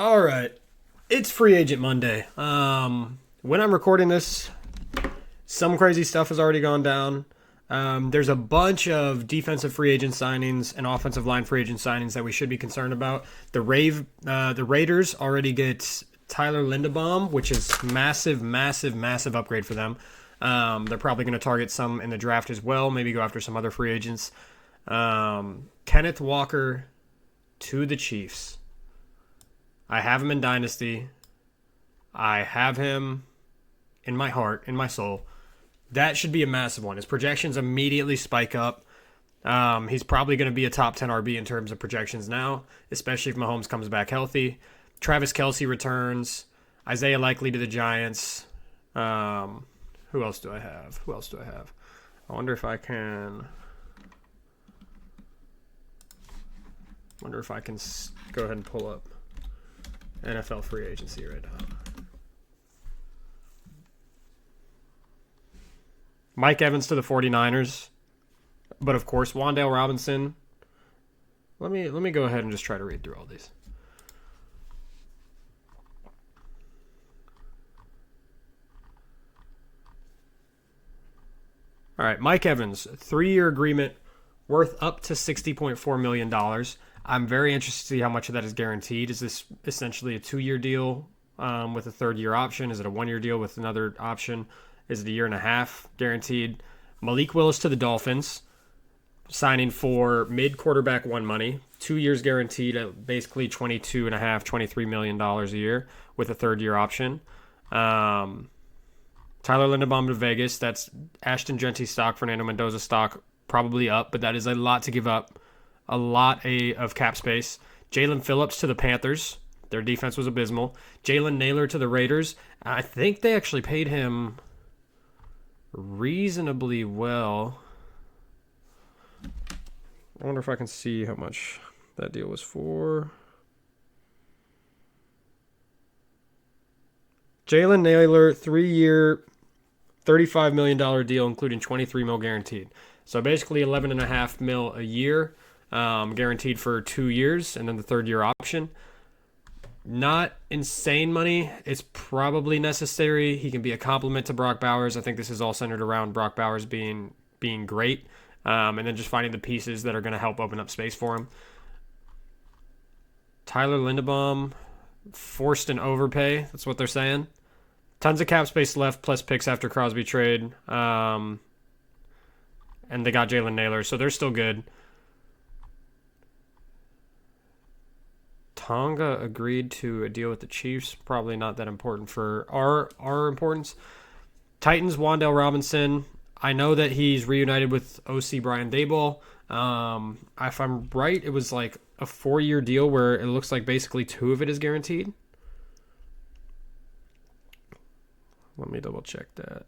All right. It's Free Agent Monday. When I'm recording this, some crazy stuff has already gone down. There's a bunch of defensive free agent signings and offensive line free agent signings that we should be concerned about. The Raiders already get Tyler Linderbaum, which is massive upgrade for them. They're probably going to target some in the draft as well. Maybe go after some other free agents. Kenneth Walker to the Chiefs. I have him in Dynasty. I have him in my heart, in my soul. That should be a massive one. His projections immediately spike up. He's probably going to be a top 10 RB in terms of projections now, especially if Mahomes comes back healthy. Travis Kelce returns. Isaiah Likely to the Giants. Who else do I have? I wonder if I can go ahead and pull up NFL free agency right now. Mike Evans to the 49ers. But of course, Wan'Dale Robinson. Let me go ahead and just try to read through all these. All right, Mike Evans, 3-year agreement worth up to $60.4 million. I'm very interested to see how much of that is guaranteed. Is this essentially a 2-year deal with a third-year option? Is it a 1-year deal with another option? Is it a year and a half guaranteed? Malik Willis to the Dolphins, signing for mid-quarterback one money. 2 years guaranteed at basically $23 million a year with a third-year option. Tyler Linderbaum to Vegas. That's Ashton Genty stock, Fernando Mendoza stock, probably up, but that is a lot to give up. A lot of cap space. Jalen Phillips to the Panthers. Their defense was abysmal. Jalen Naylor to the Raiders. I think they actually paid him reasonably well. I wonder if I can see how much that deal was for. Jalen Naylor, 3-year, $35 million deal, including $23 million guaranteed. So basically $11.5 million a year, guaranteed for 2 years, and then the third-year option. Not insane money. It's probably necessary. He can be a compliment to Brock Bowers. I think this is all centered around Brock Bowers being great, and then just finding the pieces that are going to help open up space for him. Tyler Linderbaum, forced an overpay. That's what they're saying. Tons of cap space left, plus picks after Crosby trade. And they got Jalen Naylor, so they're still good. Tonga agreed to a deal with the Chiefs. Probably not that important for our importance. Titans, Wan'Dale Robinson. I know that he's reunited with OC Brian Daboll. If I'm right, it was like a 4-year deal where it looks like basically 2 of it is guaranteed. Let me double check that.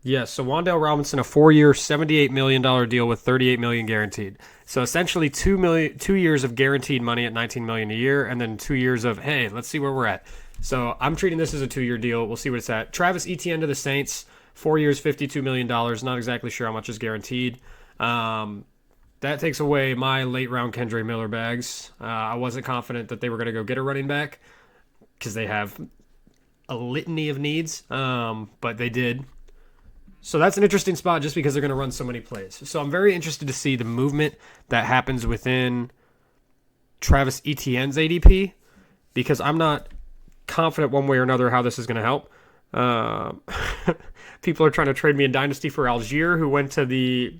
Yes, so Wan'Dale Robinson, a 4-year, $78 million deal with $38 million guaranteed. So essentially 2 years of guaranteed money at $19 million a year, and then 2 years of, hey, let's see where we're at. So I'm treating this as a 2-year deal. We'll see what it's at. Travis Etienne to the Saints, 4 years, $52 million. Not exactly sure how much is guaranteed. That takes away my late-round Kendre Miller bags. I wasn't confident that they were going to go get a running back because they have a litany of needs, but they did. So that's an interesting spot just because they're going to run so many plays. So I'm very interested to see the movement that happens within Travis Etienne's ADP because I'm not confident one way or another how this is going to help. People are trying to trade me in Dynasty for Algier, who went to the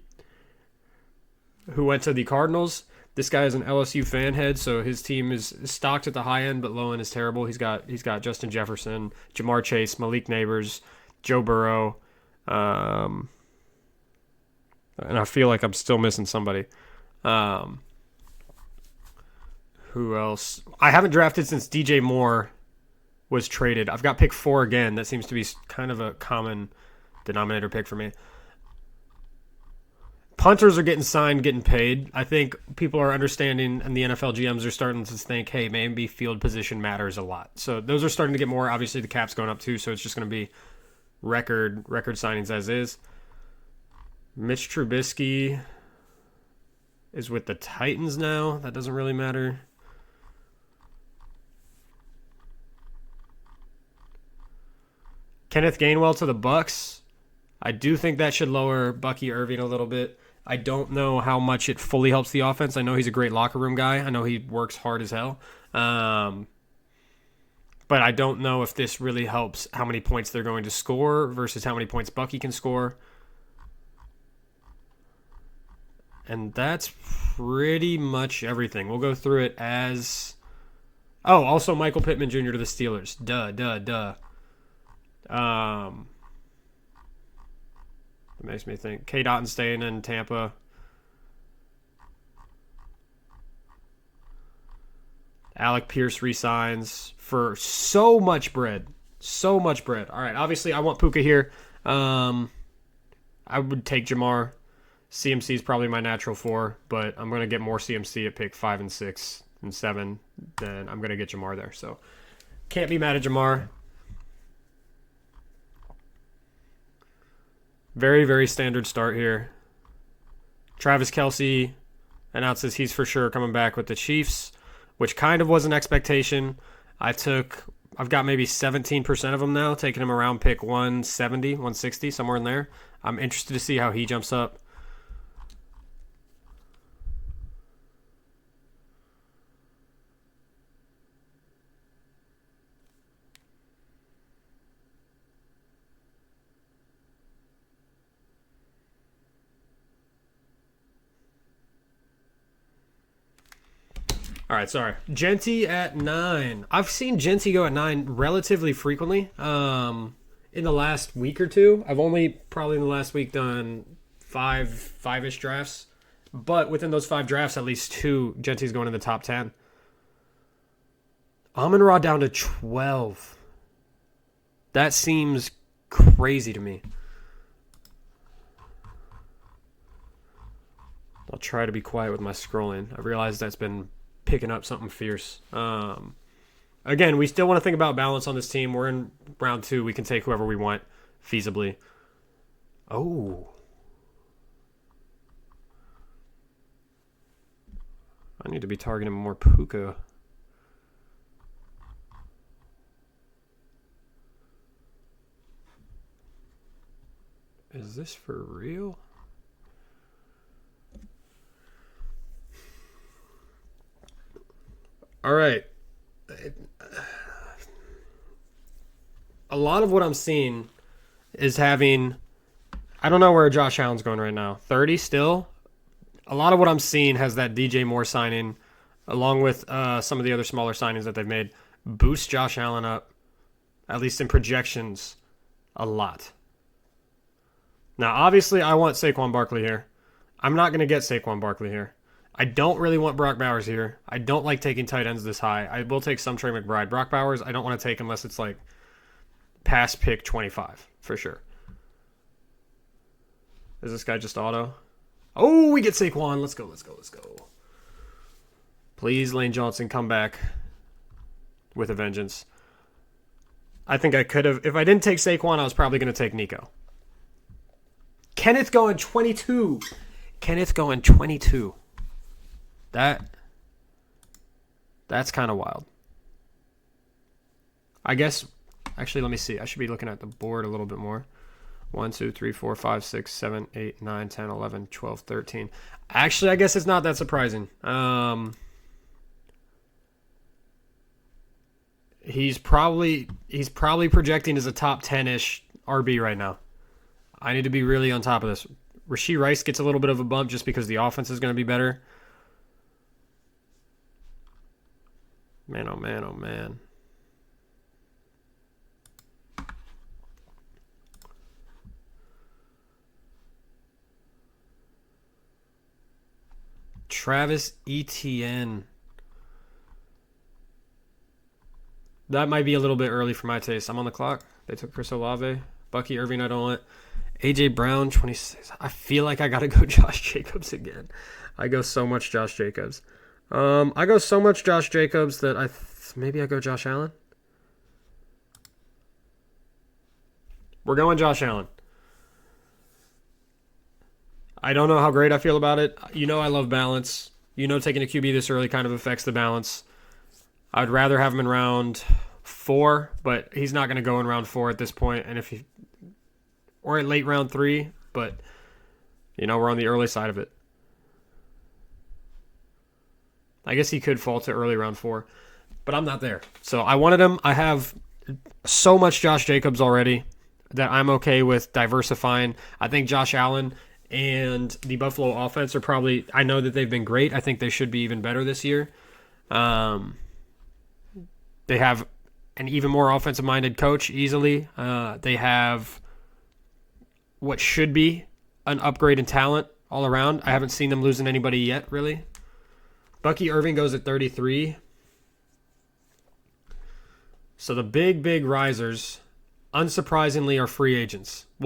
Cardinals. This guy is an LSU fan head, so his team is stocked at the high end, but low end is terrible. He's got Justin Jefferson, Jamar Chase, Malik Neighbors, Joe Burrow. And I feel like I'm still missing somebody. Who else? I haven't drafted since DJ Moore was traded. I've got pick 4 again. That seems to be kind of a common denominator pick for me. Punters are getting signed, getting paid. I think people are understanding, and the NFL GMs are starting to think, hey, maybe field position matters a lot. So those are starting to get more. Obviously, the cap's going up too, so it's just going to be record signings as is. Mitch Trubisky is with the Titans now. That doesn't really matter. Kenneth Gainwell to the Bucks. I do think that should lower Bucky Irving a little bit. I don't know how much it fully helps the offense. I know he's a great locker room guy. I know he works hard as hell. But I don't know if this really helps how many points they're going to score versus how many points Bucky can score. And that's pretty much everything. We'll go through it as... Oh, also Michael Pittman Jr. to the Steelers. Duh. It makes me think. K. Dotton staying in Tampa. Alec Pierce resigns for so much bread. So much bread. All right, obviously I want Puka here. I would take Jamar. CMC is probably my natural 4, but I'm going to get more CMC at pick 5 and 6 and 7. Then I'm going to get Jamar there. So can't be mad at Jamar. Very, very standard start here. Travis Kelce announces he's for sure coming back with the Chiefs, which kind of was an expectation. I've got maybe 17% of them now, taking him around pick 170, 160, somewhere in there. I'm interested to see how he jumps up. All right, sorry. Genty at 9. I've seen Genty go at 9 relatively frequently. In the last week or two, I've only probably in the last week done five-ish drafts. But within those 5 drafts, at least 2, Genty's going in the top 10. Amon-Ra down to 12. That seems crazy to me. I'll try to be quiet with my scrolling. I realize that's been picking up something fierce. Again, we still want to think about balance on this team. We're in round 2. We can take whoever we want feasibly. Oh. I need to be targeting more Puka. Is this for real? All right. A lot of what I'm seeing is having... I don't know where Josh Allen's going right now. 30 still? A lot of what I'm seeing has that DJ Moore signing, along with some of the other smaller signings that they've made, boost Josh Allen up, at least in projections, a lot. Now, obviously, I want Saquon Barkley here. I'm not going to get Saquon Barkley here. I don't really want Brock Bowers here. I don't like taking tight ends this high. I will take some Trey McBride. Brock Bowers, I don't want to take unless it's like past pick 25, for sure. Is this guy just auto? Oh, we get Saquon. Let's go. Please, Lane Johnson, come back with a vengeance. I think I could have. If I didn't take Saquon, I was probably going to take Nico. Kenneth going 22. That's kind of wild. I guess, actually, let me see. I should be looking at the board a little bit more. 1, 2, 3, 4, 5, 6, 7, 8, 9, 10, 11, 12, 13. Actually, I guess it's not that surprising. He's probably projecting as a top 10-ish RB right now. I need to be really on top of this. Rashee Rice gets a little bit of a bump just because the offense is going to be better. Man, oh man, oh man. Travis Etienne. That might be a little bit early for my taste. I'm on the clock. They took Chris Olave. Bucky Irving, I don't want. A.J. Brown, 26. I feel like I got to go Josh Jacobs again. I go so much Josh Jacobs. I go so much Josh Jacobs that maybe I go Josh Allen. We're going Josh Allen. I don't know how great I feel about it. You know I love balance. You know taking a QB this early kind of affects the balance. I'd rather have him in round 4, but he's not going to go in round 4 at this point. And or at late round 3, but we're on the early side of it. I guess he could fall to early round 4, but I'm not there. So I wanted him. I have so much Josh Jacobs already that I'm okay with diversifying. I think Josh Allen and the Buffalo offense are probably, I know that they've been great. I think they should be even better this year. They have an even more offensive-minded coach easily. They have what should be an upgrade in talent all around. I haven't seen them losing anybody yet, really. Bucky Irving goes at 33. So the big risers, unsurprisingly, are free agents. I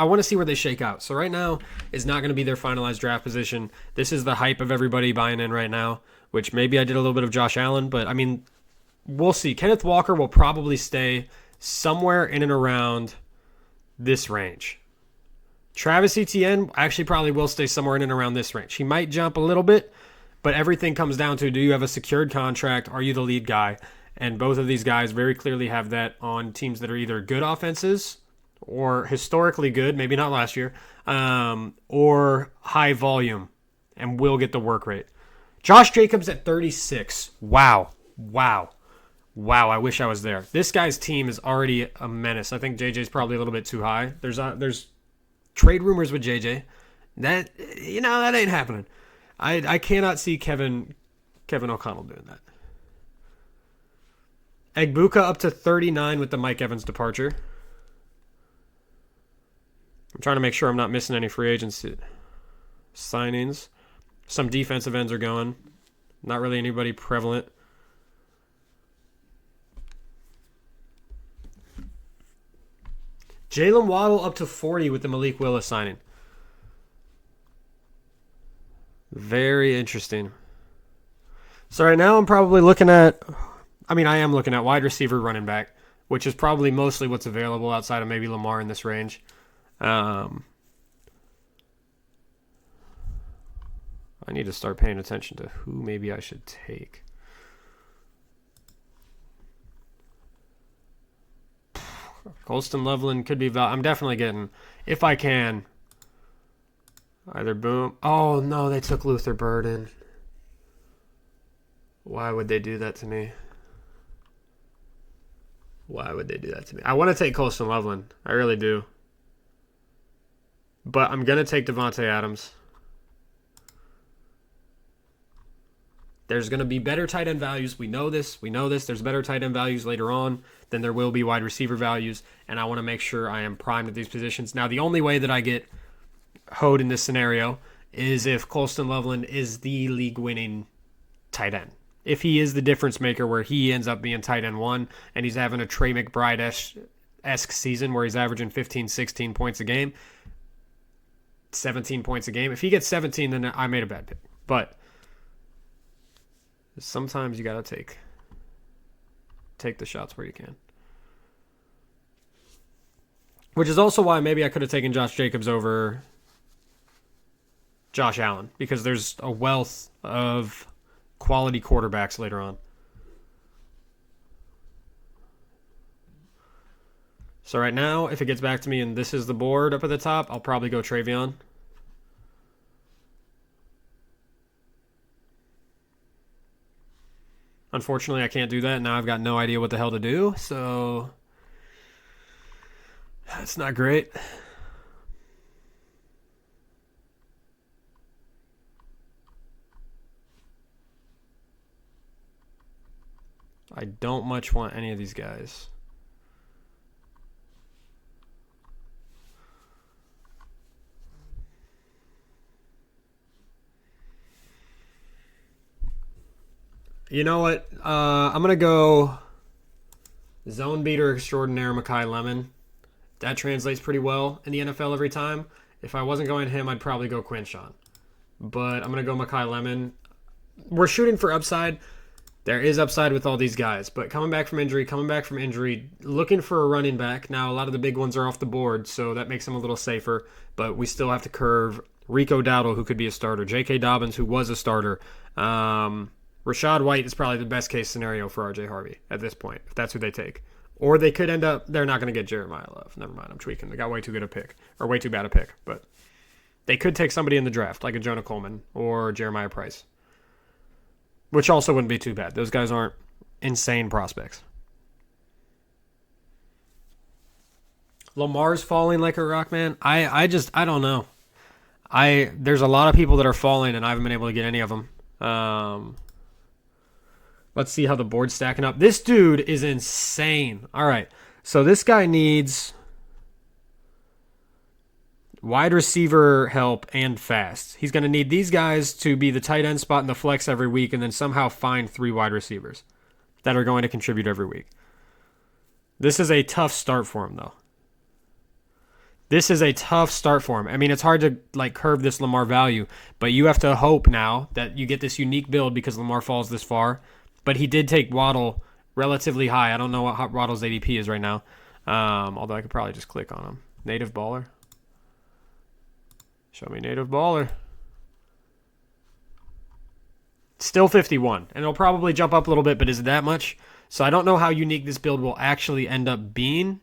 want to see where they shake out. So right now is not going to be their finalized draft position. This is the hype of everybody buying in right now, which maybe I did a little bit of Josh Allen, but I mean, we'll see. Kenneth Walker will probably stay somewhere in and around this range. Travis Etienne actually probably will stay somewhere in and around this range. He might jump a little bit, but everything comes down to, do you have a secured contract? Are you the lead guy? And both of these guys very clearly have that on teams that are either good offenses or historically good, maybe not last year, or high volume and will get the work rate. Josh Jacobs at 36. Wow. I wish I was there. This guy's team is already a menace. I think JJ's probably a little bit too high. There's trade rumors with JJ. That ain't happening. I cannot see Kevin O'Connell doing that. Egbuka up to 39 with the Mike Evans departure. I'm trying to make sure I'm not missing any free agency signings. Some defensive ends are going. Not really anybody prevalent. Jalen Waddle up to 40 with the Malik Willis signing. Very interesting. So right now I'm probably looking at, I am looking at wide receiver, running back, which is probably mostly what's available outside of maybe Lamar in this range. I need to start paying attention to who maybe I should take. Colston Loveland could be I'm definitely getting, if I can, either boom. Oh, no, they took Luther Burden. Why would they do that to me? I want to take Colston Loveland. I really do. But I'm going to take Devontae Adams. There's going to be better tight end values. We know this. There's better tight end values later on than there will be wide receiver values. And I want to make sure I am primed at these positions. Now, the only way that I get hoed in this scenario is if Colston Loveland is the league-winning tight end. If he is the difference maker where he ends up being tight end 1 and he's having a Trey McBride-esque season where he's averaging 15, 16 points a game, 17 points a game. If he gets 17, then I made a bad pick. But sometimes you got to take the shots where you can. Which is also why maybe I could have taken Josh Jacobs over Josh Allen, because there's a wealth of quality quarterbacks later on. So right now, if it gets back to me and this is the board up at the top, I'll probably go Travion. Unfortunately, I can't do that. Now I've got no idea what the hell to do, so that's not great. I don't much want any of these guys. You know what? I'm going to go zone beater extraordinaire Mekhi Lemon. That translates pretty well in the NFL every time. If I wasn't going him, I'd probably go Quinshawn. But I'm going to go Mekhi Lemon. We're shooting for upside. There is upside with all these guys. But coming back from injury, looking for a running back. Now, a lot of the big ones are off the board, so that makes them a little safer. But we still have to curve Rico Dowdle, who could be a starter. J.K. Dobbins, who was a starter. Rashad White is probably the best case scenario for RJ Harvey at this point, if that's who they take. Or they could end up, they're not going to get Jeremiah Love. Never mind, I'm tweaking. They got way too good a pick, or way too bad a pick. But they could take somebody in the draft, like a Jonah Coleman or Jeremiah Price, which also wouldn't be too bad. Those guys aren't insane prospects. Lamar's falling like a rock, man. I don't know. There's a lot of people that are falling, and I haven't been able to get any of them. Let's see how the board's stacking up. This dude is insane. All right. So this guy needs wide receiver help and fast. He's going to need these guys to be the tight end spot in the flex every week and then somehow find 3 wide receivers that are going to contribute every week. This is a tough start for him, though. This is a tough start for him. I mean, it's hard to curve this Lamar value, but you have to hope now that you get this unique build because Lamar falls this far. But he did take Waddle relatively high. I don't know what Waddle's ADP is right now, although I could probably just click on him. Native baller. Show me native baller. Still 51, and it'll probably jump up a little bit, but is it that much? So I don't know how unique this build will actually end up being,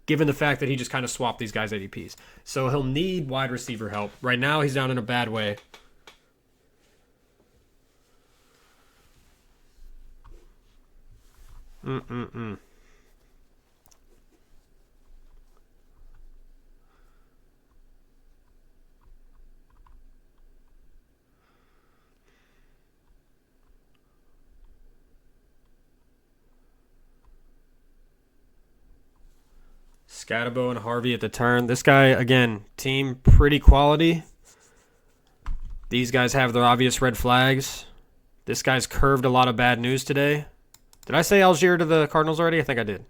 given the fact that he just kind of swapped these guys' ADPs. So he'll need wide receiver help. Right now, he's down in a bad way. Scatabo and Harvey at the turn. This guy, again, team pretty quality. These guys have their obvious red flags. This guy's curved a lot of bad news today. Did I say Algier to the Cardinals already? I think I did.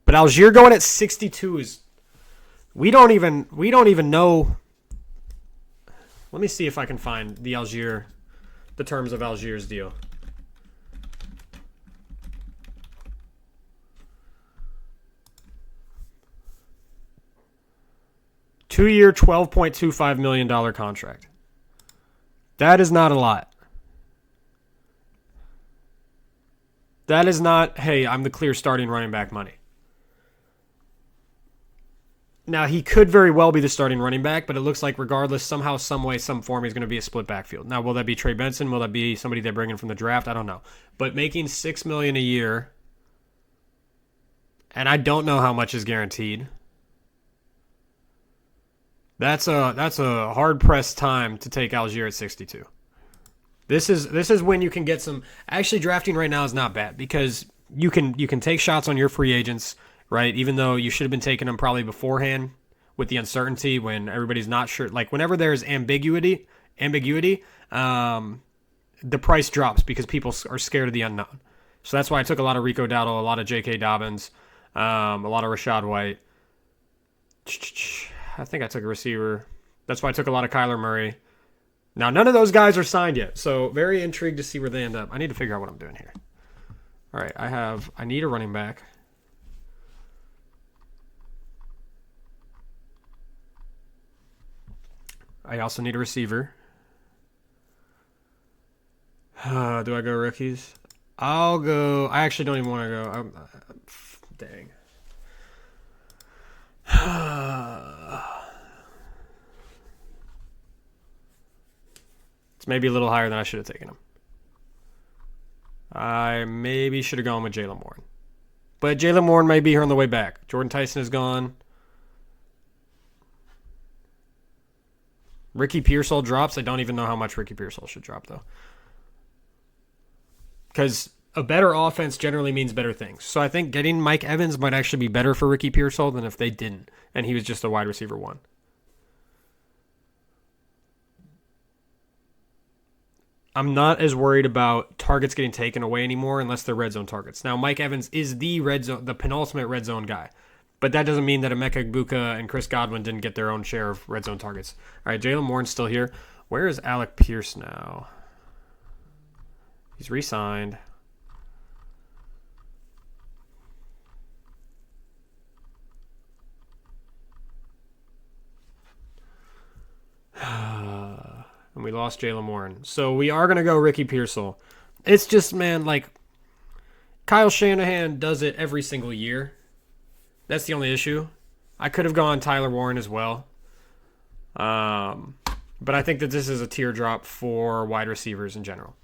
But Algier going at 62 is... We don't even know... Let me see if I can find the terms of Algier's deal. Two-year, $12.25 million contract. That is not a lot. That is not, hey, I'm the clear starting running back money. Now, he could very well be the starting running back, but it looks like regardless, somehow, some way, some form, he's going to be a split backfield. Now, will that be Trey Benson? Will that be somebody they bring in from the draft? I don't know. But making $6 million a year, and I don't know how much is guaranteed. That's a hard-pressed time to take Algier at 62. This is when you can get some. Actually, drafting right now is not bad because you can take shots on your free agents, right? Even though you should have been taking them probably beforehand with the uncertainty when everybody's not sure. Like whenever there's ambiguity, the price drops because people are scared of the unknown. So that's why I took a lot of Rico Dowdle, a lot of J.K. Dobbins, a lot of Rashad White. I think I took a receiver. That's why I took a lot of Kyler Murray. Now, none of those guys are signed yet, so very intrigued to see where they end up. I need to figure out what I'm doing here. All right, I need a running back. I also need a receiver. Do I go rookies? I'll go. I actually don't even want to go. Dang. It's maybe a little higher than I should have taken him. I maybe should have gone with Jaylen Warren. But Jaylen Warren may be here on the way back. Jordan Tyson is gone. Ricky Pearsall drops. I don't even know how much Ricky Pearsall should drop, though. Because a better offense generally means better things. So I think getting Mike Evans might actually be better for Ricky Pearsall than if they didn't, and he was just a wide receiver 1. I'm not as worried about targets getting taken away anymore unless they're red zone targets. Now, Mike Evans is the penultimate red zone guy. But that doesn't mean that Emeka Egbuka and Chris Godwin didn't get their own share of red zone targets. All right, Jaylen Warren's still here. Where is Alec Pierce now? He's re-signed. And we lost Jalen Warren. So we are going to go Ricky Pearsall. It's just, man, like, Kyle Shanahan does it every single year. That's the only issue. I could have gone Tyler Warren as well. But I think that this is a teardrop for wide receivers in general.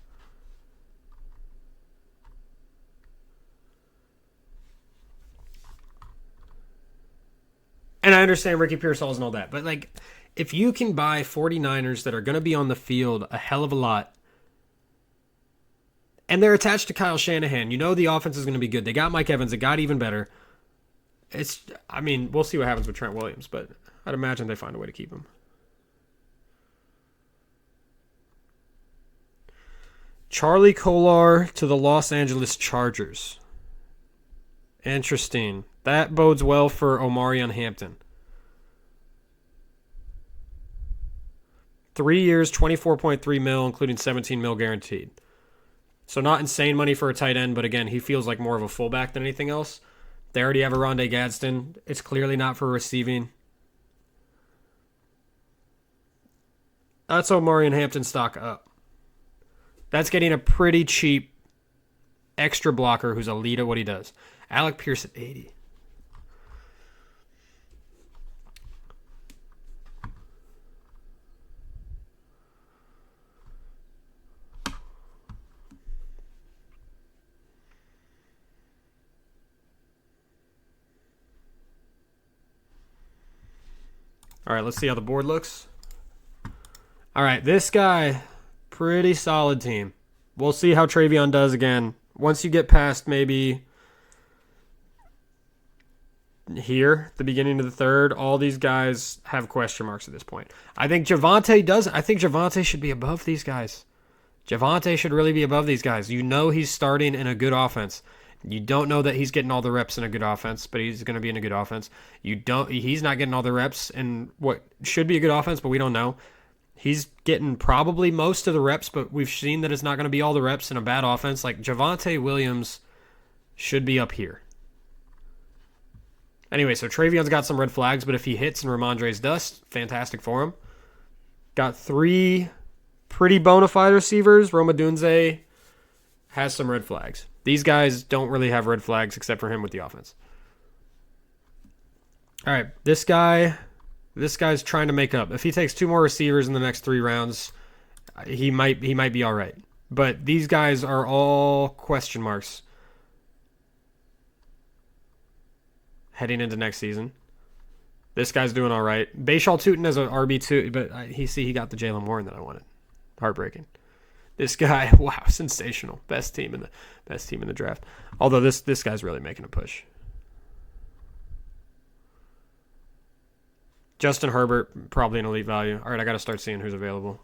And I understand Ricky Pearsall and all that. But, like, if you can buy 49ers that are going to be on the field a hell of a lot, and they're attached to Kyle Shanahan, you know the offense is going to be good. They got Mike Evans. It got even better. I mean, we'll see what happens with Trent Williams, but I'd imagine they find a way to keep him. Charlie Kolar to the Los Angeles Chargers. Interesting. That bodes well for Omarion Hampton. 3 years, $24.3 mil, including $17 mil guaranteed. So not insane money for a tight end, but again, he feels like more of a fullback than anything else. They already have a Rondé Gadsden. It's clearly not for receiving. That's Omarion Hampton stock up. That's getting a pretty cheap extra blocker who's elite at what he does. Alec Pierce at 80. All right, let's see how the board looks. All right, this guy, pretty solid team. We'll see how Travion does again. Once you get past maybe here, the beginning of the third, all these guys have question marks at this point. I think Javonte does. I think Javonte should be above these guys. Javonte should really be above these guys. You know he's starting in a good offense. You don't know that he's getting all the reps in a good offense, but he's going to be in a good offense. He's not getting all the reps in what should be a good offense, but we don't know. He's getting probably most of the reps, but we've seen that it's not going to be all the reps in a bad offense. Like, Javonte Williams should be up here. Anyway, so Travion's got some red flags, but if he hits and Ramondre's dust, fantastic for him. Got 3 pretty bona fide receivers. Roma Dunze has some red flags. These guys don't really have red flags except for him with the offense. All right, this guy's trying to make up. If he takes 2 more receivers in the next 3 rounds, he might be all right. But these guys are all question marks heading into next season. This guy's doing all right. Bashal Tutin as an RB2, but he got the Jalen Warren that I wanted. Heartbreaking. This guy, wow, sensational. Best team in the draft. Although this guy's really making a push. Justin Herbert, probably an elite value. All right, I got to start seeing who's available.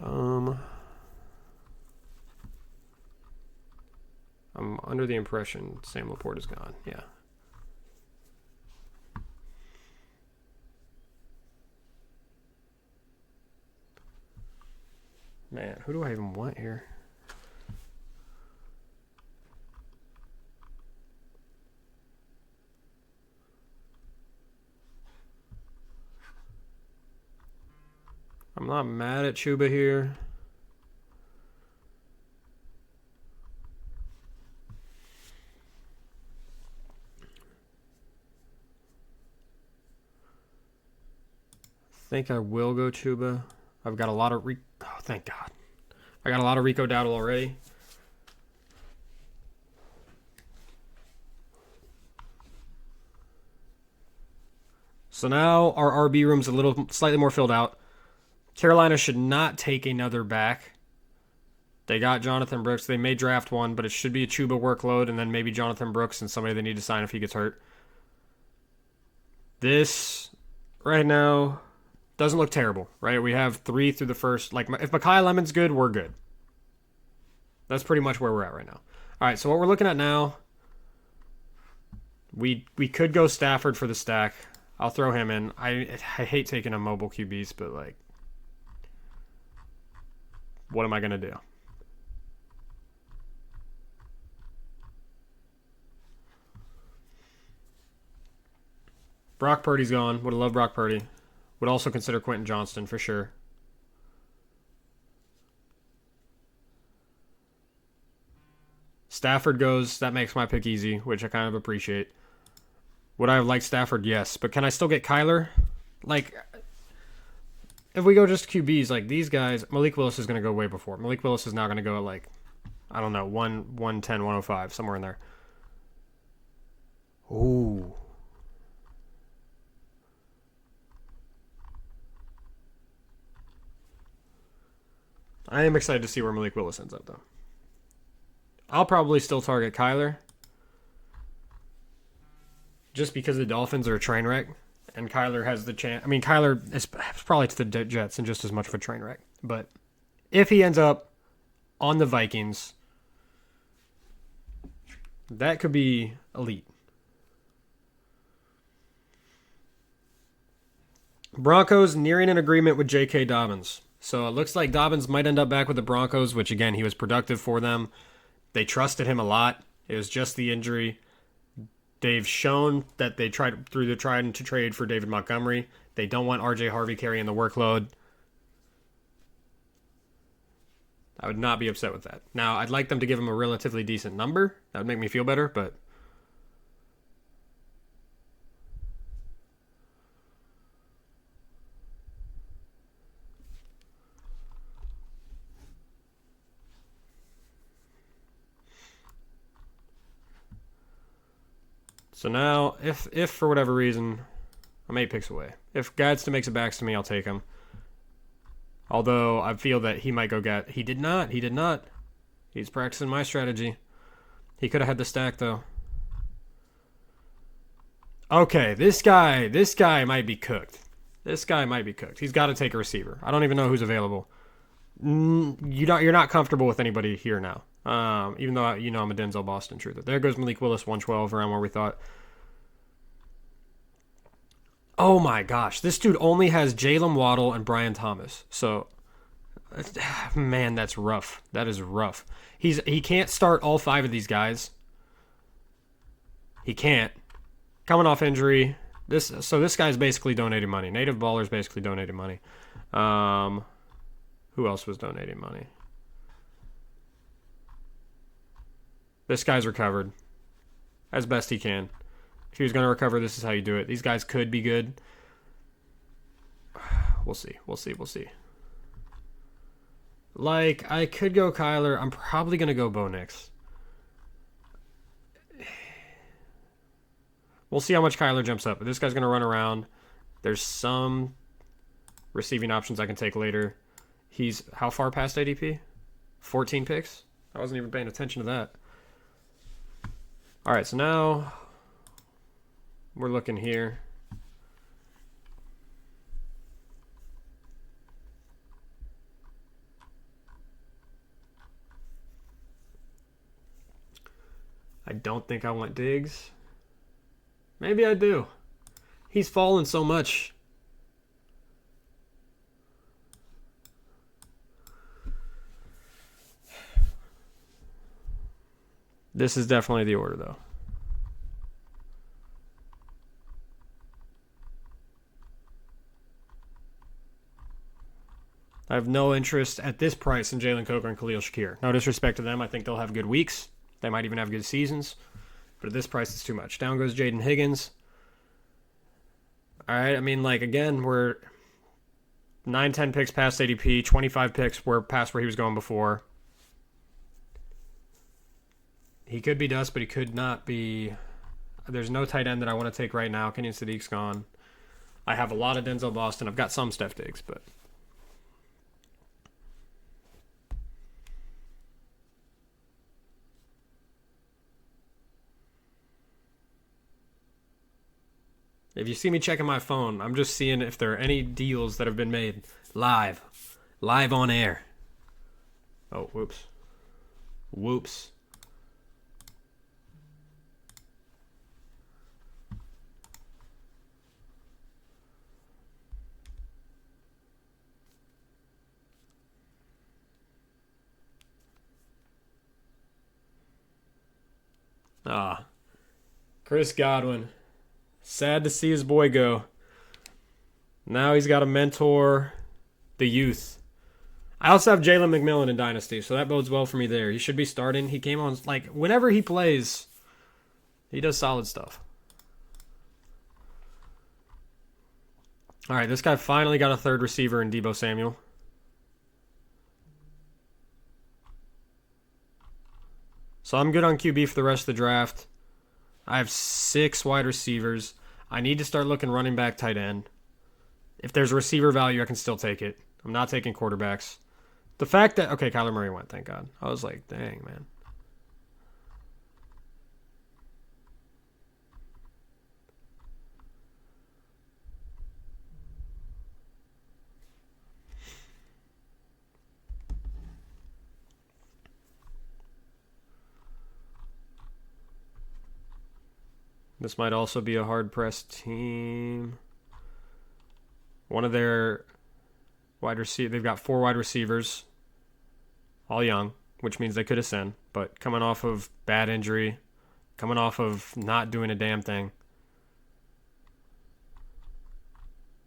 I'm under the impression Sam Laporte is gone. Yeah. Man, who do I even want here? I'm not mad at Chuba here. I think I will go Chuba. I've got a lot of oh, thank God. I got a lot of Rico Dowdle already. So now our RB room's a little slightly more filled out. Carolina should not take another back. They got Jonathan Brooks. They may draft one, but it should be a Chuba workload, and then maybe Jonathan Brooks and somebody they need to sign if he gets hurt. This, right now, doesn't look terrible, right? We have 3 through the first. Like, if Mekhi Lemon's good, we're good. That's pretty much where we're at right now. All right, so what we're looking at now, we could go Stafford for the stack. I'll throw him in. I hate taking a mobile QBs, but, like, what am I going to do? Brock Purdy's gone. Would have loved Brock Purdy. Would also consider Quentin Johnston for sure. Stafford goes. That makes my pick easy, which I kind of appreciate. Would I have liked Stafford? Yes. But can I still get Kyler? Like, if we go just QBs, like these guys, Malik Willis is going to go way before. Malik Willis is now going to go at like, I don't know, 110, 105, somewhere in there. Ooh. I am excited to see where Malik Willis ends up, though. I'll probably still target Kyler. Just because the Dolphins are a train wreck. And Kyler has the chance. I mean, Kyler is probably to the Jets and just as much of a train wreck. But if he ends up on the Vikings, that could be elite. Broncos nearing an agreement with J.K. Dobbins. So it looks like Dobbins might end up back with the Broncos, which again, he was productive for them. They trusted him a lot. It was just the injury. They've shown that they tried to trade for David Montgomery. They don't want RJ Harvey carrying the workload. I would not be upset with that. Now, I'd like them to give him a relatively decent number. That would make me feel better, but so now, if for whatever reason, I'm 8 picks away. If Gadsden makes it back to me, I'll take him. Although I feel that he might go get. He did not. He's practicing my strategy. He could have had the stack, though. Okay, this guy might be cooked. He's got to take a receiver. I don't even know who's available. You're not comfortable with anybody here now. Even though I'm a Denzel Boston truther. There goes Malik Willis, 112, around where we thought. Oh my gosh, this dude only has Jalen Waddle and Brian Thomas. So, man, that's rough. That is rough. He can't start all 5 of these guys. He can't. Coming off injury. This guy's basically donating money. Native Baller's basically donating money. Who else was donating money? This guy's recovered as best he can. If he was going to recover, this is how you do it. These guys could be good. We'll see. Like, I could go Kyler. I'm probably going to go Bo Nix. We'll see how much Kyler jumps up. But this guy's going to run around. There's some receiving options I can take later. He's how far past ADP? 14 picks? I wasn't even paying attention to that. All right, so now we're looking here. I don't think I want Diggs. Maybe I do. He's fallen so much. This is definitely the order, though. I have no interest at this price in Jalen Coker and Khalil Shakir. No disrespect to them. I think they'll have good weeks. They might even have good seasons. But at this price, it's too much. Down goes Jaden Higgins. All right. I mean, like, again, we're 9-10 picks past ADP. 25 picks were past where he was going before. He could be dust, but he could not be. There's no tight end that I want to take right now. Kenyon Sadiq's gone. I have a lot of Denzel Boston. I've got some Steph Diggs, but if you see me checking my phone, I'm just seeing if there are any deals that have been made live on air. Oh, whoops. Chris Godwin. Sad to see his boy go. Now he's got to mentor the youth. I also have Jalen McMillan in Dynasty, so that bodes well for me there. He should be starting. He came on, like, whenever he plays, he does solid stuff. All right, this guy finally got a third receiver in Deebo Samuel. So I'm good on QB for the rest of the draft. I have 6 wide receivers. I need to start looking running back, tight end. If there's a receiver value, I can still take it. I'm not taking quarterbacks. The fact that... Okay, Kyler Murray went, thank God. I was like, dang, man. This might also be a hard-pressed team. One of their wide receiver... They've got 4 wide receivers. All young, which means they could ascend. But coming off of bad injury, coming off of not doing a damn thing,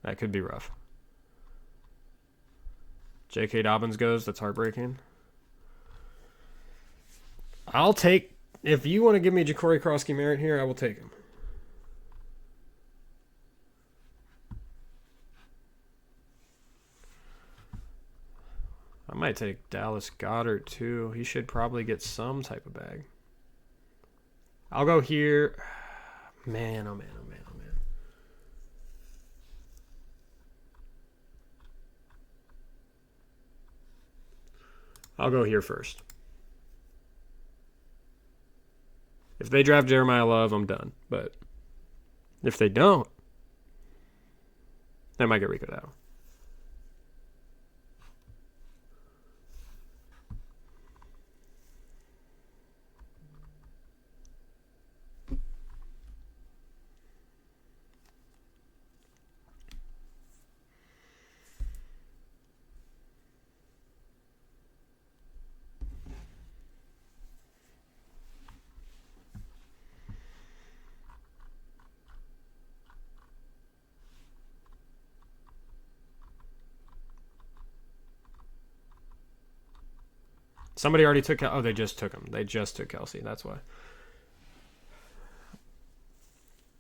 that could be rough. J.K. Dobbins goes. That's heartbreaking. I'll take... If you want to give me Ja'Cory Krosky-Merritt here, I will take him. I might take Dallas Goedert, too. He should probably get some type of bag. I'll go here. Man, oh man, oh man, oh man. I'll go here first. If they draft Jeremiah Love, I'm done. But if they don't, they might get Rico Dowdle. Somebody already took... Oh, they just took him. They just took Kelsey. That's why.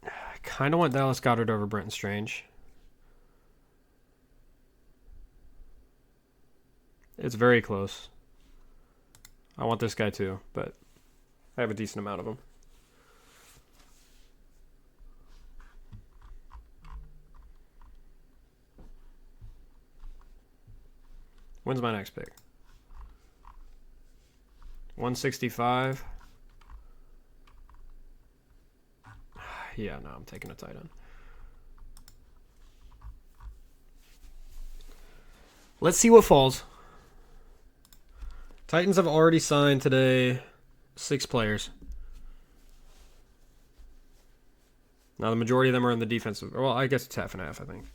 I kind of want Dallas Goedert over Brenton Strange. It's very close. I want this guy too, but I have a decent amount of them. When's my next pick? 165. Yeah, no, I'm taking a tight end. Let's see what falls. Titans have already signed today 6 players. Now, the majority of them are in the defensive. Well, I guess it's half and half, I think.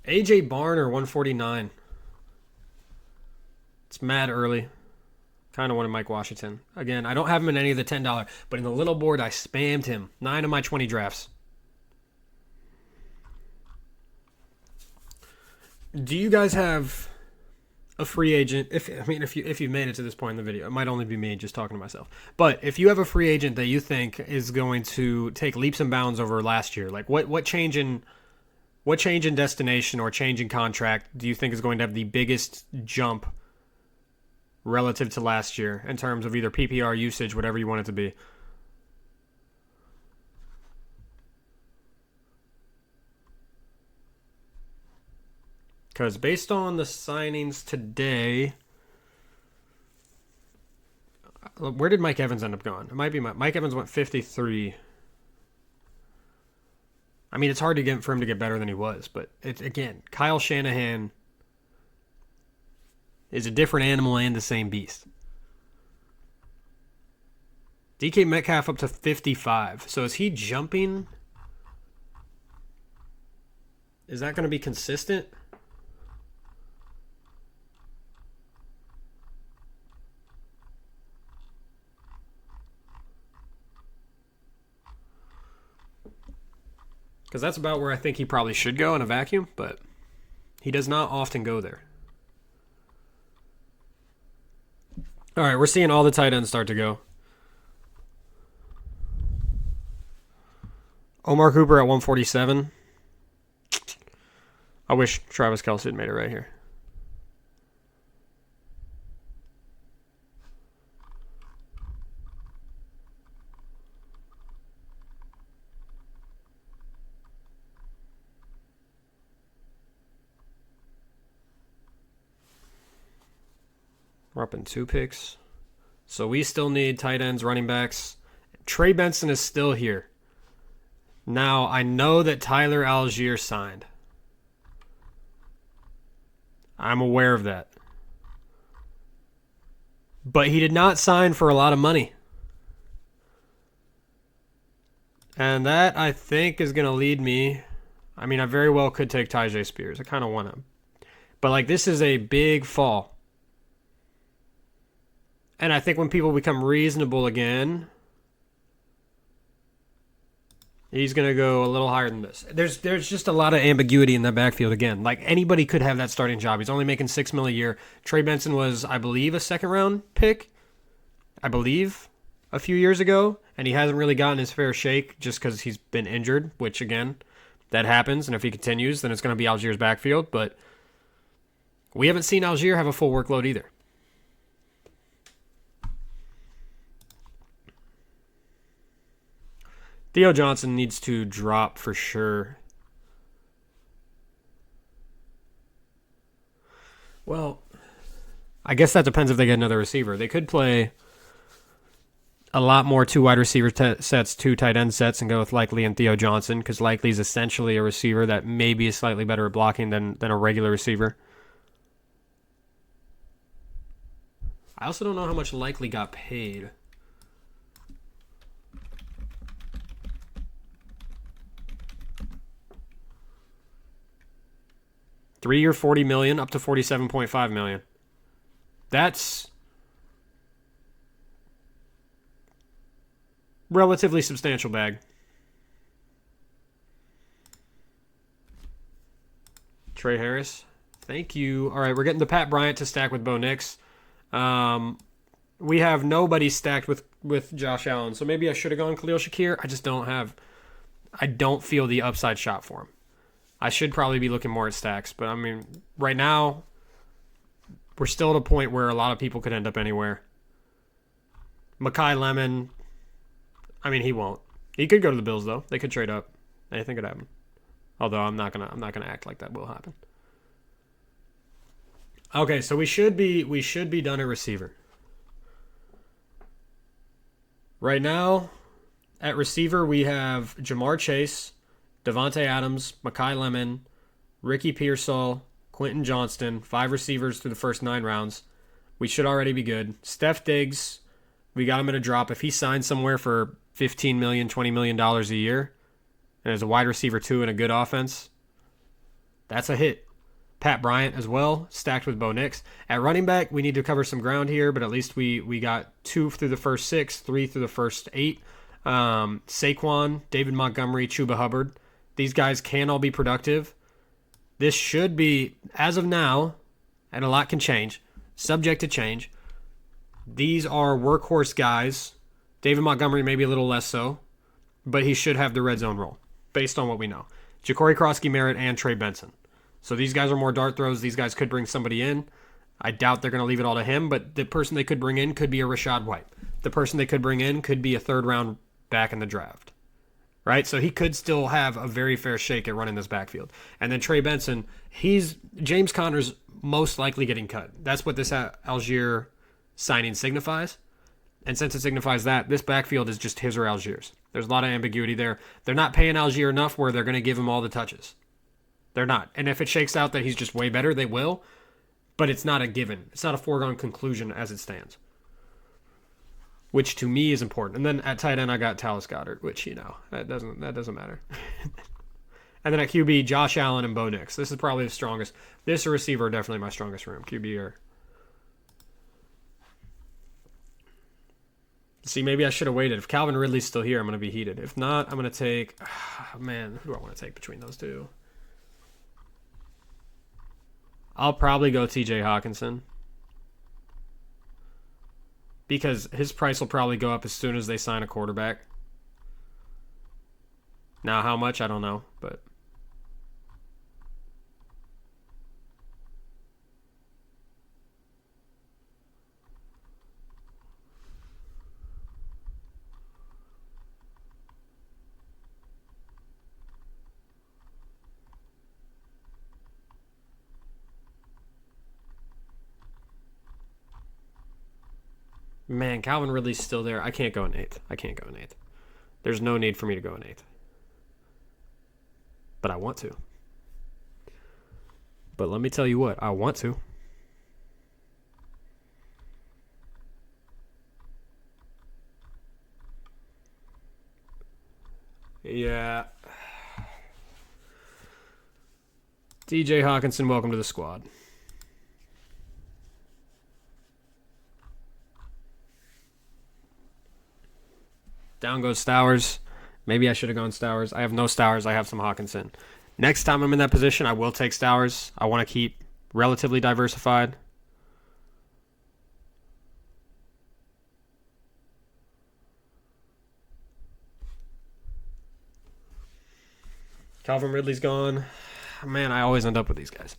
AJ Barner, 149. It's mad early. Kind of wanted Mike Washington. Again, I don't have him in any of the $10, but in the little board, I spammed him. 9 of my 20 drafts. Do you guys have a free agent? If you've made it to this point in the video, it might only be me just talking to myself. But if you have a free agent that you think is going to take leaps and bounds over last year, like what change in destination or change in contract do you think is going to have the biggest jump relative to last year in terms of either PPR usage, whatever you want it to be? Because based on the signings today, where did Mike Evans end up going? It might be Mike Evans went 53. I mean, it's hard to get for him to get better than he was, but again, Kyle Shanahan is a different animal and the same beast. DK Metcalf up to 55. So is he jumping? Is that going to be consistent? Because that's about where I think he probably should go in a vacuum, but he does not often go there. All right, we're seeing all the tight ends start to go. Omar Cooper at 147. I wish Travis Kelce had made it right here. We're up in 2 picks. So we still need tight ends, running backs. Trey Benson is still here. Now, I know that Tyler Algier signed. I'm aware of that. But he did not sign for a lot of money. And that, I think, is going to lead me... I mean, I very well could take Tyjae Spears. I kind of want him. But, like, this is a big fall. And I think when people become reasonable again, he's going to go a little higher than this. There's just a lot of ambiguity in that backfield again. Like, anybody could have that starting job. He's only making $6 million a year. Trey Benson was, I believe, a second-round pick. I believe, a few years ago. And he hasn't really gotten his fair shake just because he's been injured, which, again, that happens. And if he continues, then it's going to be Algier's backfield. But we haven't seen Algier have a full workload either. Theo Johnson needs to drop for sure. Well, I guess that depends if they get another receiver. They could play a lot more 2 wide receiver sets, 2 tight end sets, and go with Likely and Theo Johnson, because Likely is essentially a receiver that maybe is slightly better at blocking than a regular receiver. I also don't know how much Likely got paid. Three-year, $40 million, up to $47.5 million. That's relatively substantial bag. Trey Harris, thank you. All right, we're getting the Pat Bryant to stack with Bo Nix. We have nobody stacked with Josh Allen, so maybe I should have gone Khalil Shakir. I don't feel the upside shot for him. I should probably be looking more at stacks, but I mean, right now, we're still at a point where a lot of people could end up anywhere. Mekhi Lemon, I mean, he won't. He could go to the Bills though. They could trade up. Anything could happen. Although I'm not gonna act like that will happen. Okay, so we should be done at receiver. Right now, at receiver we have Jamar Chase, Devontae Adams, Mekhi Lemon, Ricky Pearsall, Quentin Johnston, 5 receivers through the first 9 rounds. We should already be good. Steph Diggs, we got him at a drop. If he signs somewhere for $15 million, $20 million a year, and as a wide receiver too in a good offense, that's a hit. Pat Bryant as well, stacked with Bo Nix. At running back, we need to cover some ground here, but at least we got 2 through the first 6, 3 through the first 8. Saquon, David Montgomery, Chuba Hubbard. These guys can all be productive. This should be, as of now, and a lot can change, subject to change. These are workhorse guys. David Montgomery maybe a little less so, but he should have the red zone role, based on what we know. Ja'Cory Krosky-Merritt and Trey Benson. So these guys are more dart throws. These guys could bring somebody in. I doubt they're going to leave it all to him, but the person they could bring in could be a Rashad White. The person they could bring in could be a 3rd-round back in the draft. Right? So he could still have a very fair shake at running this backfield. And then Trey Benson, James Conner's most likely getting cut. That's what this Algier signing signifies. And since it signifies that, this backfield is just his or Algier's. There's a lot of ambiguity there. They're not paying Algier enough where they're going to give him all the touches. They're not. And if it shakes out that he's just way better, they will. But it's not a given. It's not a foregone conclusion as it stands. Which to me is important. And then at tight end, I got Tallis Goddard, which, that doesn't matter. And then at QB, Josh Allen and Bo Nix. This is probably the strongest. This or receiver are definitely my strongest room. QB or... See, maybe I should have waited. If Calvin Ridley's still here, I'm going to be heated. If not, I'm going to take... man, who do I want to take between those two? I'll probably go TJ Hawkinson. Because his price will probably go up as soon as they sign a quarterback. Now, how much? I don't know, but... Man, Calvin Ridley's still there. I can't go in 8th. I can't go in 8th. There's no need for me to go in 8th. But I want to. But let me tell you what, I want to. Yeah. TJ Hawkinson, welcome to the squad. Down goes Stowers. Maybe I should have gone Stowers. I have no Stowers. I have some Hawkinson. Next time I'm in that position, I will take Stowers. I want to keep relatively diversified. Calvin Ridley's gone. Man, I always end up with these guys.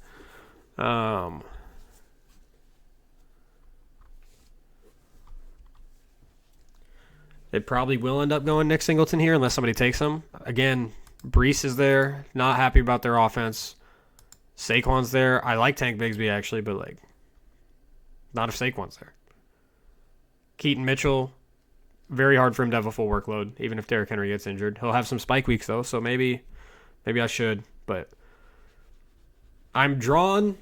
They probably will end up going Nick Singleton here unless somebody takes him. Again, Brees is there. Not happy about their offense. Saquon's there. I like Tank Bigsby, actually, but, like, not if Saquon's there. Keaton Mitchell, very hard for him to have a full workload, even if Derrick Henry gets injured. He'll have some spike weeks, though, so maybe I should. But I'm drawn.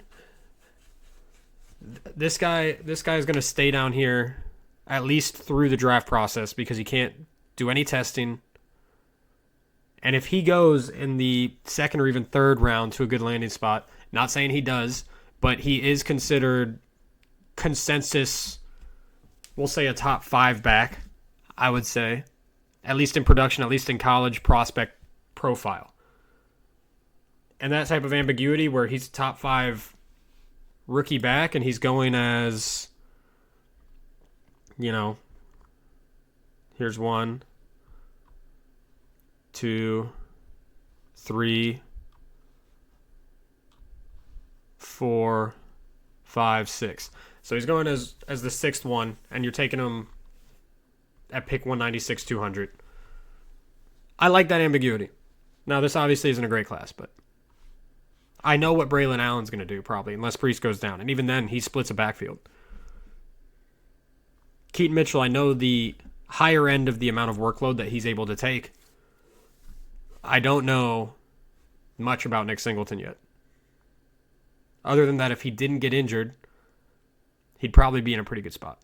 This guy is going to stay down here at least through the draft process because he can't do any testing. And if he goes in the second or even third round to a good landing spot, not saying he does, but he is considered consensus, we'll say a top 5 back, I would say. At least in production, at least in college prospect profile. And that type of ambiguity where he's top 5 rookie back and he's going as... You know, here's 1, 2, 3, 4, 5, 6. So he's going as the 6th one, and you're taking him at pick 196, 200. I like that ambiguity. Now, this obviously isn't a great class, but I know what Braylon Allen's going to do, probably, unless Priest goes down. And even then, he splits a backfield. Keaton Mitchell, I know the higher end of the amount of workload that he's able to take. I don't know much about Nick Singleton yet. Other than that, if he didn't get injured, he'd probably be in a pretty good spot.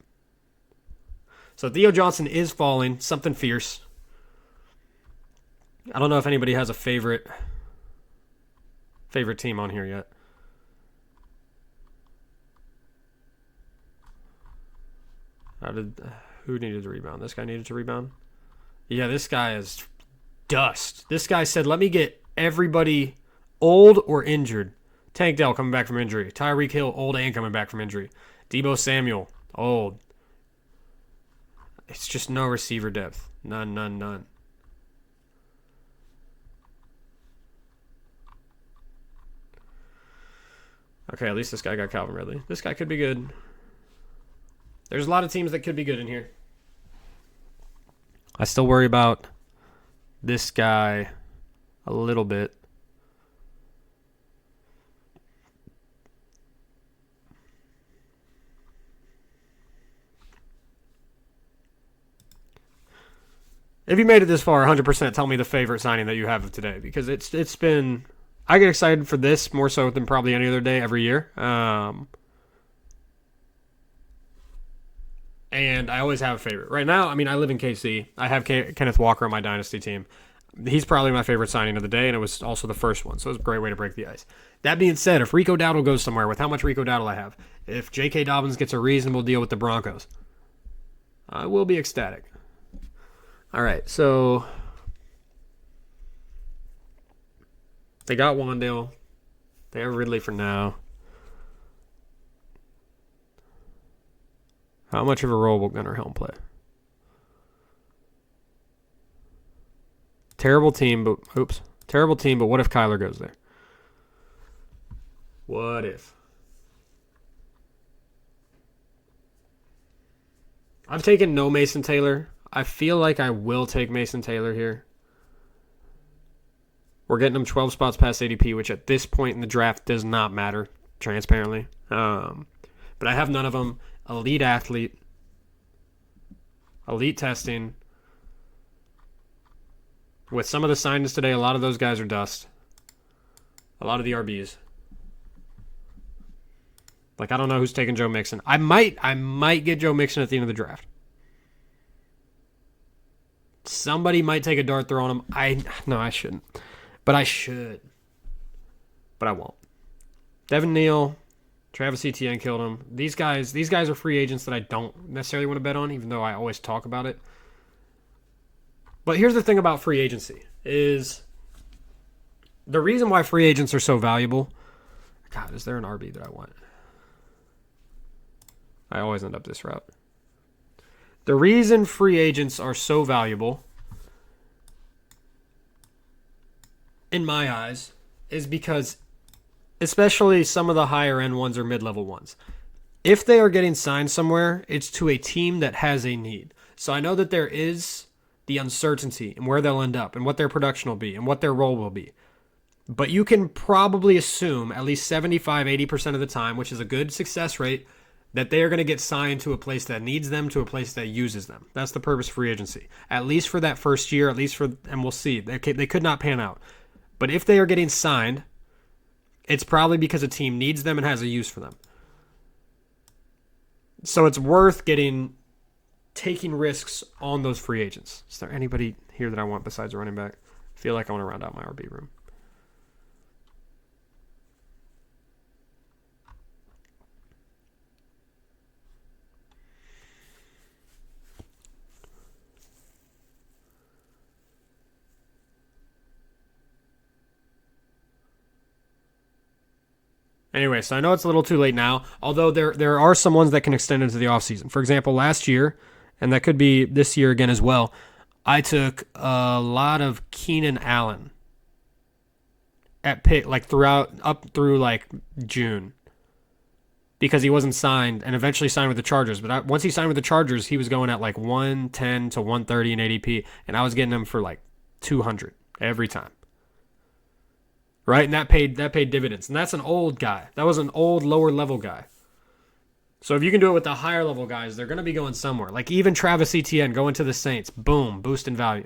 So Theo Johnson is falling, something fierce. I don't know if anybody has a favorite team on here yet. Who needed to rebound? This guy needed to rebound? Yeah, this guy is dust. This guy said, let me get everybody old or injured. Tank Dell coming back from injury. Tyreek Hill, old and coming back from injury. Deebo Samuel, old. It's just no receiver depth. None. Okay, at least this guy got Calvin Ridley. This guy could be good. There's a lot of teams that could be good in here. I still worry about this guy a little bit. If you made it this far, 100% tell me the favorite signing that you have of today, because it's been... I get excited for this more so than probably any other day every year. And I always have a favorite. Right now, I mean, I live in KC. I have Kenneth Walker on my Dynasty team. He's probably my favorite signing of the day, and it was also the first one, so it was a great way to break the ice. That being said, if Rico Dowdle goes somewhere, with how much Rico Dowdle I have, if J.K. Dobbins gets a reasonable deal with the Broncos, I will be ecstatic. All right, so they got Wandale. They have Ridley for now. How much of a role will Gunnar Helm play? Terrible team, but what if Kyler goes there? What if? I've taken no Mason Taylor. I feel like I will take Mason Taylor here. We're getting him 12 spots past ADP, which at this point in the draft does not matter, transparently. But I have none of them. Elite athlete. Elite testing. With some of the signings today, a lot of those guys are dust. A lot of the RBs. Like, I don't know who's taking Joe Mixon. I might get Joe Mixon at the end of the draft. Somebody might take a dart throw on him. No, I shouldn't. But I should. But I won't. Devin Neal, Travis Etienne killed him. These guys are free agents that I don't necessarily want to bet on, even though I always talk about it. But here's the thing about free agency is the reason why free agents are so valuable. God, is there an RB that I want? I always end up this route. The reason free agents are so valuable, in my eyes, is because especially some of the higher end ones or mid-level ones, if they are getting signed somewhere, it's to a team that has a need. So I know that there is the uncertainty in where they'll end up and what their production will be and what their role will be. But you can probably assume at least 75-80% of the time, which is a good success rate, that they are going to get signed to a place that needs them, to a place that uses them. That's the purpose of free agency. At least for that first year, and we'll see. They could not pan out. But if they are getting signed, it's probably because a team needs them and has a use for them. So it's worth taking risks on those free agents. Is there anybody here that I want besides a running back? I feel like I want to round out my RB room. Anyway, so I know it's a little too late now, although there are some ones that can extend into the offseason. For example, last year, and that could be this year again as well, I took a lot of Keenan Allen at pick, like up through like June, because he wasn't signed and eventually signed with the Chargers. But once he signed with the Chargers, he was going at like 110 to 130 in ADP, and I was getting him for like 200 every time. Right? And that paid dividends. And that's an old guy. That was an old lower level guy. So if you can do it with the higher level guys, they're going to be going somewhere. Like even Travis Etienne going to the Saints. Boom. Boost in value.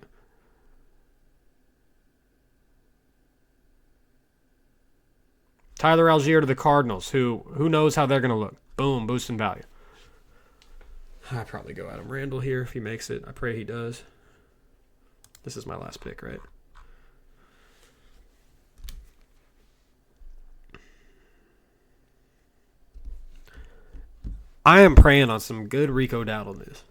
Tyler Algier to the Cardinals. Who knows how they're going to look. Boom. Boost in value. I'd probably go Adam Randall here if he makes it. I pray he does. This is my last pick, right? I am praying on some good Rico Dowdle news.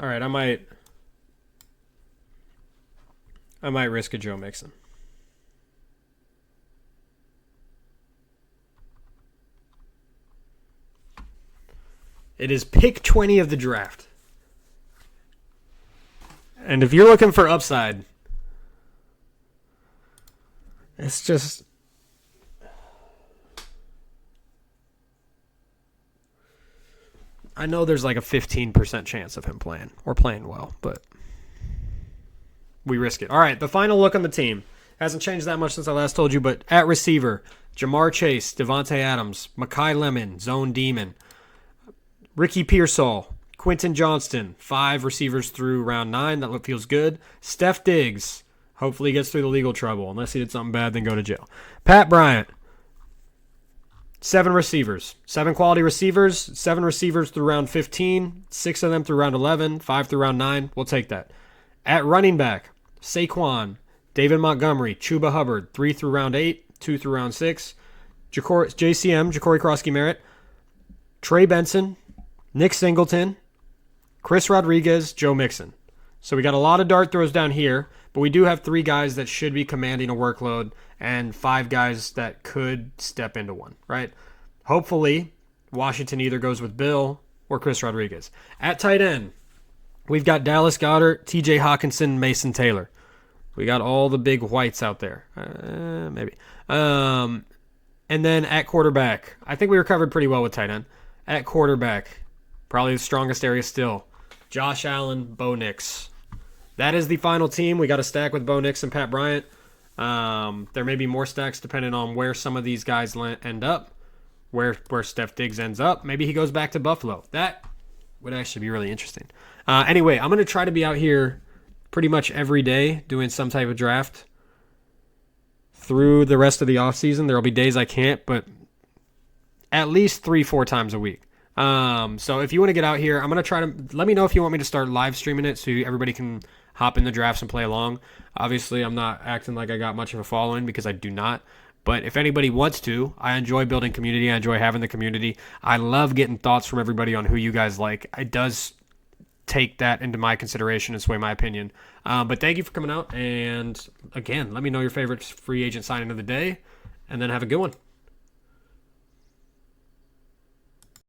All right, I might risk a Joe Mixon. It is pick 20 of the draft. And if you're looking for upside, it's just... I know there's like a 15% chance of him playing or playing well, but we risk it. All right, the final look on the team. Hasn't changed that much since I last told you, but at receiver, Jamar Chase, Devontae Adams, Mekhi Lemon, Zone Demon, Ricky Pearsall, Quentin Johnston, 5 receivers through round 9. That feels good. Steph Diggs, hopefully he gets through the legal trouble. Unless he did something bad, then go to jail. Pat Bryant, 7 receivers. 7 quality receivers. 7 receivers through round 15. 6 of them through round 11. 5 through round 9. We'll take that. At running back, Saquon, David Montgomery, Chuba Hubbard, 3 through round 8. 2 through round 6. JCM, Ja'Cory Krosky-Merritt, Trey Benson, Nick Singleton, Chris Rodriguez, Joe Mixon. So we got a lot of dart throws down here, but we do have 3 guys that should be commanding a workload and 5 guys that could step into one, right? Hopefully, Washington either goes with Bill or Chris Rodriguez. At tight end, we've got Dallas Goedert, TJ Hawkinson, Mason Taylor. We got all the big whites out there. Maybe. And then at quarterback, I think we recovered pretty well with tight end. At quarterback, probably the strongest area still, Josh Allen, Bo Nix. That is the final team. We got a stack with Bo Nix and Pat Bryant. There may be more stacks depending on where some of these guys end up, where Steph Diggs ends up. Maybe he goes back to Buffalo. That would actually be really interesting. Anyway, I'm going to try to be out here pretty much every day doing some type of draft through the rest of the offseason. There will be days I can't, but at least 3-4 times a week. So if you want to get out here, I'm going to try to let me know if you want me to start live streaming it so everybody can hop in the drafts and play along. Obviously, I'm not acting like I got much of a following because I do not. But if anybody wants to, I enjoy building community. I enjoy having the community. I love getting thoughts from everybody on who you guys like. It does take that into my consideration and sway my opinion. But thank you for coming out. And again, let me know your favorite free agent signing of the day. And then have a good one.